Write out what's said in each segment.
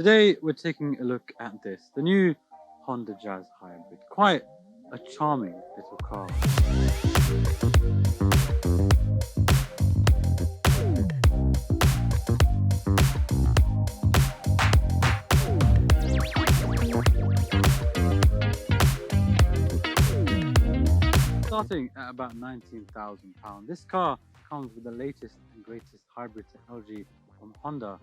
Today we're taking a look at this, the new Honda Jazz Hybrid. Quite a charming little car. Starting at about £19,000, this car comes with the latest and greatest hybrid technology from Honda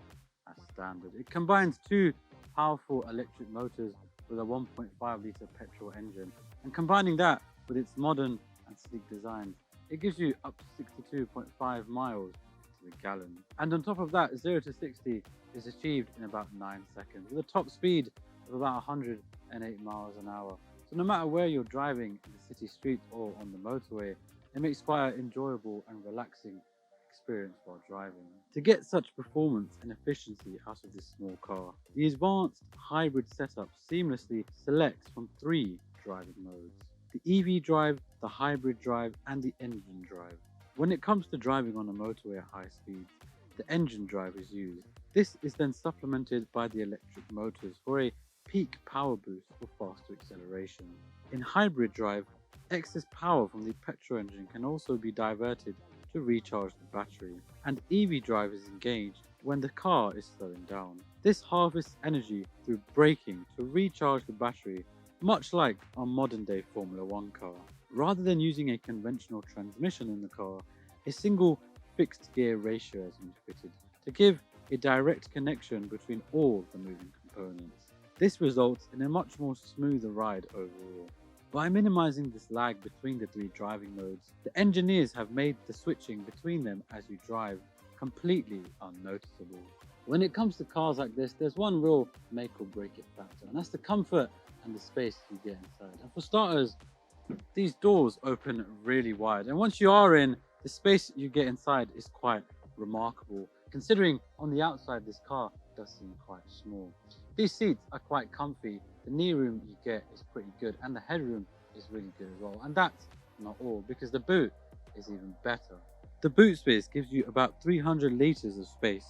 as standard. It combines two powerful electric motors with a 1.5-litre petrol engine, and combining that with its modern and sleek design, it gives you up to 62.5 miles to the gallon. And on top of that, 0 to 60 is achieved in about 9 seconds with a top speed of about 108 miles an hour. So no matter where you're driving, in the city streets or on the motorway, it makes quite an enjoyable and relaxing experience while driving. To get such performance and efficiency out of this small car, the advanced hybrid setup seamlessly selects from 3 driving modes: the EV drive, the hybrid drive, and the engine drive. When it comes to driving on a motorway at high speeds, the engine drive is used. This is then supplemented by the electric motors for a peak power boost for faster acceleration. In hybrid drive, excess power from the petrol engine can also be diverted to recharge the battery, and EV drive is engaged when the car is slowing down. This harvests energy through braking to recharge the battery, much like a modern day Formula 1 car. Rather than using a conventional transmission in the car, a single fixed gear ratio has been fitted to give a direct connection between all the moving components. This results in a much more smoother ride overall. By minimizing this lag between the 3 driving modes, the engineers have made the switching between them as you drive completely unnoticeable. When it comes to cars like this, there's one real make or break it factor, and that's the comfort and the space you get inside. And for starters, these doors open really wide, and once you are in, the space you get inside is quite remarkable, considering on the outside this car does seem quite small. These seats are quite comfy, the knee room you get is pretty good, and the headroom is really good as well. And that's not all, because the boot is even better. The boot space gives you about 300 litres of space,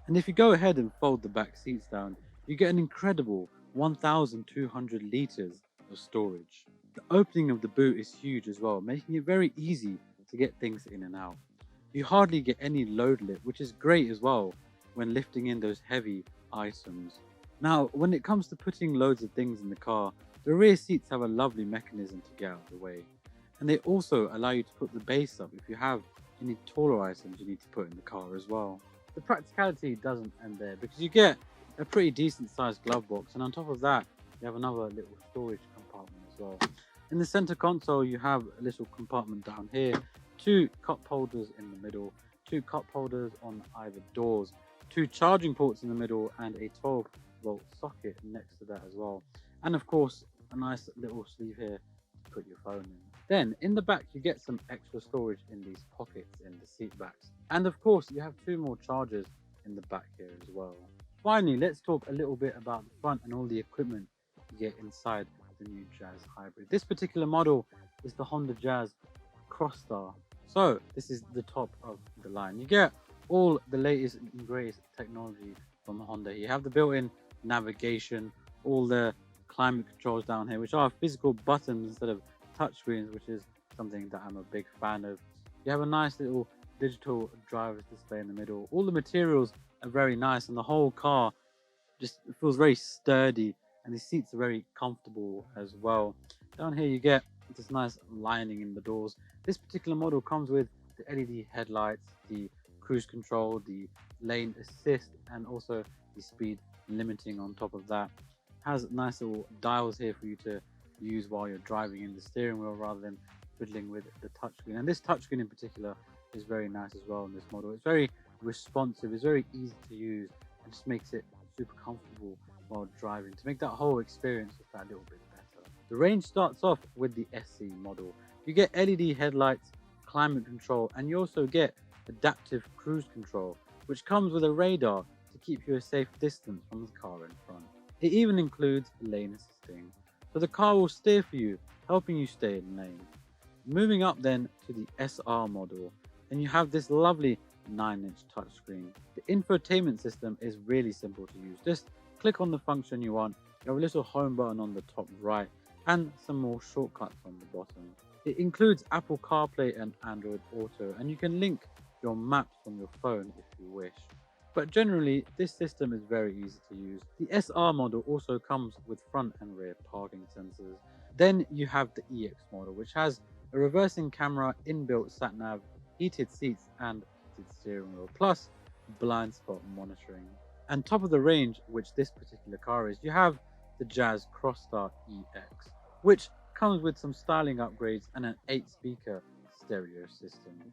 and if you go ahead and fold the back seats down, you get an incredible 1,200 litres of storage. The opening of the boot is huge as well, making it very easy to get things in and out. You hardly get any load lift, which is great as well when lifting in those heavy items. Now, when it comes to putting loads of things in the car, the rear seats have a lovely mechanism to get out of the way. And they also allow you to put the base up if you have any taller items you need to put in the car as well. The practicality doesn't end there, because you get a pretty decent sized glove box, and on top of that, you have another little storage compartment as well. In the center console, you have a little compartment down here, 2 cup holders in the middle, 2 cup holders on either doors, 2 charging ports in the middle, and a 12-volt socket next to that as well. And of course, a nice little sleeve here to put your phone in. Then in the back, you get some extra storage in these pockets in the seat backs. And of course, you have 2 more chargers in the back here as well. Finally, let's talk a little bit about the front and all the equipment you get inside the new Jazz Hybrid. This particular model is the Honda Jazz Crossstar. So this is the top of the line. You get all the latest and greatest technology from Honda. You have the built-in navigation, all the climate controls down here, which are physical buttons instead of touchscreens, which is something that I'm a big fan of. You have a nice little digital driver's display in the middle. All the materials are very nice, and the whole car just feels very sturdy, and the seats are very comfortable as well. Down here you get this nice lining in the doors. This particular model comes with the LED headlights, the cruise control, the lane assist, and also the speed limiting on top of that. It has nice little dials here for you to use while you're driving in the steering wheel rather than fiddling with the touchscreen. And this touchscreen in particular is very nice as well in this model. It's very responsive, it's very easy to use, and just makes it super comfortable while driving to make that whole experience just that little bit better. The range starts off with the SC model. You get LED headlights, climate control, and you also get adaptive cruise control, which comes with a radar to keep you a safe distance from the car in front. It even includes lane assisting, so the car will steer for you, helping you stay in lane. Moving up then to the SR model, and you have this lovely 9-inch touchscreen. The infotainment system is really simple to use. Just click on the function you want. You have a little home button on the top right and some more shortcuts on the bottom. It includes Apple CarPlay and Android Auto, and you can link your maps from your phone if you wish. But generally, this system is very easy to use. The SR model also comes with front and rear parking sensors. Then you have the EX model, which has a reversing camera, inbuilt sat-nav, heated seats and heated steering wheel, plus blind spot monitoring. And top of the range, which this particular car is, you have the Jazz Crossstar EX, which comes with some styling upgrades and an 8-speaker stereo system.